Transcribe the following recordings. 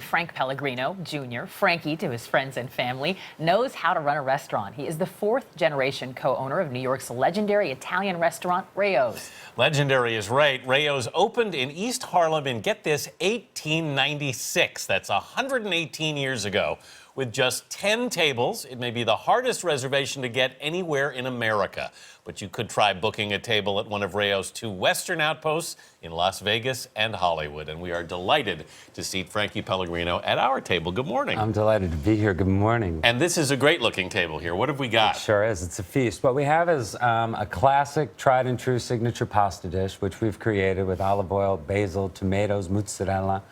Frank Pellegrino Jr., Frankie to his friends and family, knows how to run a restaurant. He is the fourth-generation co-owner of New York's legendary Italian restaurant, Rao's. Legendary is right. Rao's opened in East Harlem in, get this, 1896. That's 118 years ago. With just 10 tables, it may be the hardest reservation to get anywhere in America. But you could try booking a table at one of Rao's two Western outposts in Las Vegas and Hollywood. And we are delighted to seat Frankie Pellegrino at our table. Good morning. I'm delighted to be here. Good morning. And this is a great-looking table here. What have we got? It sure is. It's a feast. What we have is a classic, tried-and-true signature pasta dish, which we've created with olive oil, basil, tomatoes, mozzarella.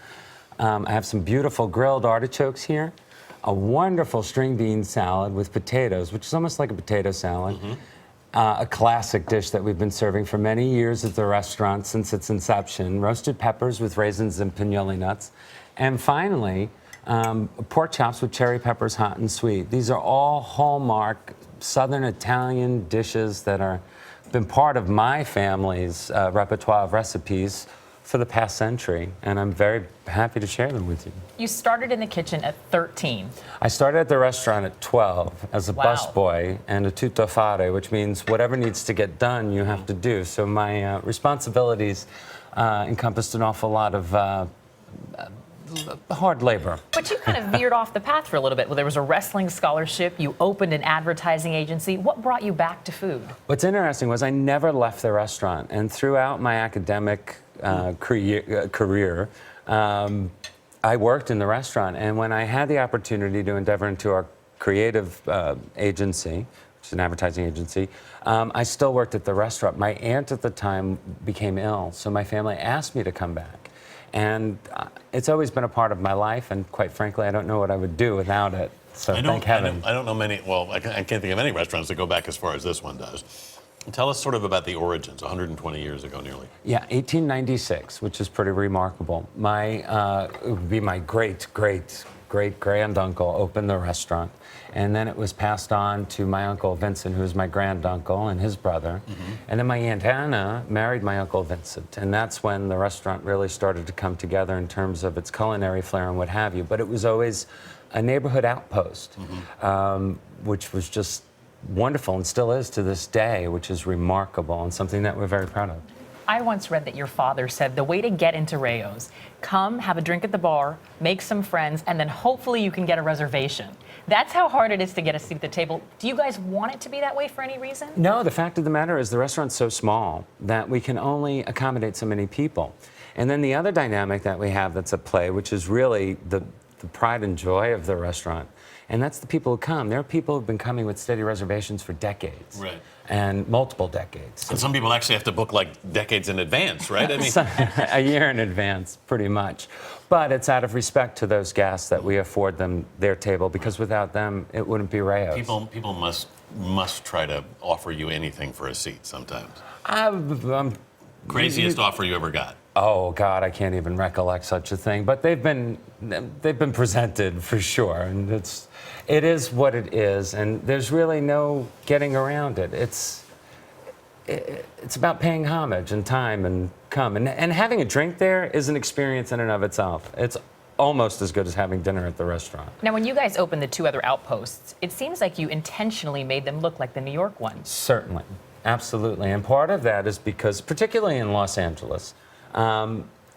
I have some beautiful grilled artichokes here. A wonderful string bean salad with potatoes, which is almost like a potato salad. A classic dish that we've been serving for many years at the restaurant since its inception. Roasted peppers with raisins and pinoli nuts. And finally, pork chops with cherry peppers, hot and sweet. These are all hallmark Southern Italian dishes that are been part of my family's repertoire of recipes for the past century, and I'm very happy to share them with you. You started in the kitchen at 13. I started at the restaurant at 12 as a Wow. busboy and a tutto fare, which means whatever needs to get done, you have to do. So my responsibilities encompassed an awful lot of hard labor. But you kind of veered off the path for a little bit. Well, there was a wrestling scholarship. You opened an advertising agency. What brought you back to food? What's interesting was I never left the restaurant, and throughout my academic career, I worked in the restaurant. And when I had the opportunity to endeavor into our creative agency, which is an advertising agency, I still worked at the restaurant. My aunt at the time became ill, so my family asked me to come back. And it's always been a part of my life, and quite frankly, I don't know what I would do without it. So thank heaven. I don't know many, well, I can't think of any restaurants that go back as far as this one does. Tell us sort of about the origins, 120 years ago nearly. Yeah, 1896, which is pretty remarkable. It would be my great-great-great-granduncle opened the restaurant. And then it was passed on to my Uncle Vincent, who was my granduncle, and his brother. And then my Aunt Anna married my Uncle Vincent. And that's when the restaurant really started to come together in terms of its culinary flair and what have you. But it was always a neighborhood outpost, which was just wonderful and still is to this day, which is remarkable and something that we're very proud of. I once read that your father said the way to get into Rao's, come, have a drink at the bar, make some friends, and then hopefully you can get a reservation. That's how hard it is to get a seat at the table. Do you guys want it to be that way for any reason? No, the fact of the matter is the restaurant's so small that we can only accommodate so many people. And then the other dynamic that we have that's at play, which is really the pride and joy of the restaurant, and that's the people who come. There are people who've been coming with steady reservations for decades. Right. And multiple decades. And some people actually have to book like decades in advance, right? I mean, A year in advance, pretty much. But it's out of respect to those guests that we afford them their table, because without them, it wouldn't be Rao's. people must try to offer you anything for a seat sometimes. Craziest offer you ever got? Oh God, I can't even recollect such a thing. But they've been presented for sure, and it is what it is, and there's really no getting around it. It's about paying homage and time and come and having a drink there is an experience in and of itself. It's almost as good as having dinner at the restaurant. Now, when you guys opened the two other outposts, it seems like you intentionally made them look like the New York ones. Certainly, absolutely, and part of that is because, particularly in Los Angeles,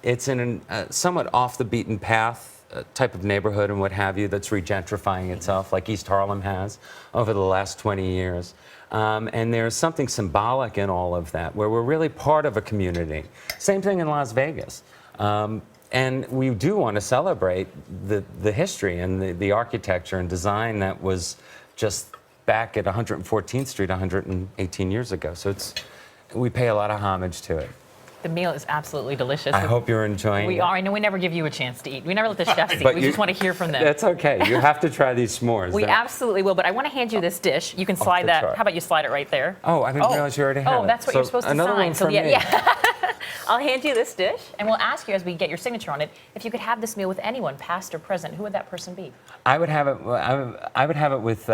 it's in a somewhat off the beaten path type of neighborhood and what have you that's regentrifying itself, like East Harlem has over the last 20 years. And there's something symbolic in all of that, where we're really part of a community. Same thing in Las Vegas. And we do want to celebrate the history and the architecture and design that was just back at 114th Street 118 years ago. So we pay a lot of homage to it. The meal is absolutely delicious. I hope you're enjoying it. We are. I know we never give you a chance to eat. We never let the chefs eat. But We just want to hear from them. That's okay. You have to try these s'mores. We absolutely will, but I want to hand you this dish. You can slide the that. chart. How about you slide it right there? Oh, I didn't realize you already had it. Oh, that's what you're supposed to another sign. one So from yeah, me. yeah. I'll hand you this dish, and we'll ask you as we get your signature on it, if you could have this meal with anyone, past or present, who would that person be? I would have it with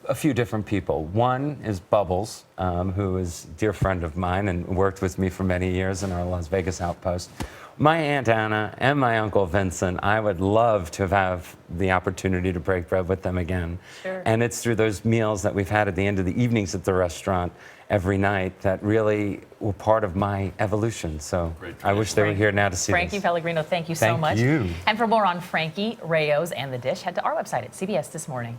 a few different people. One is Bubbles, who is a dear friend of mine and worked with me for many years in our Las Vegas outpost. my Aunt Anna and my Uncle Vincent, I would love to have the opportunity to break bread with them again. Sure. And it's through those meals that we've had at the end of the evenings at the restaurant every night that really were part of my evolution. So I wish they were here now to see Frankie this. Pellegrino, thank you so Thank much. you. And for more on Frankie, Rayo's, and the dish, head to our website at CBS This Morning.